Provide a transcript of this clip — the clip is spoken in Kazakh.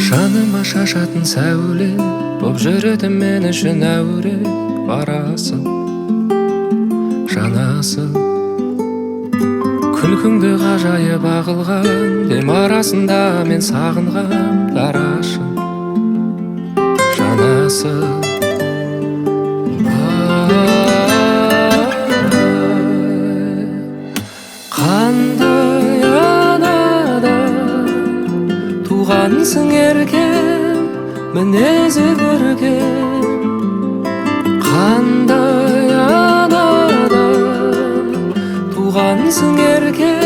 жаныма шашатын сәуле боп жүреді мен үшін әуре. Барасың, жанасың, күлкіңді ғажайып ағылған дем арасында мен сағынғам. Дарашың, жанасың, қандай анадан туғансың еркем, мінезі көркем. Қандай анадан туғансың еркем,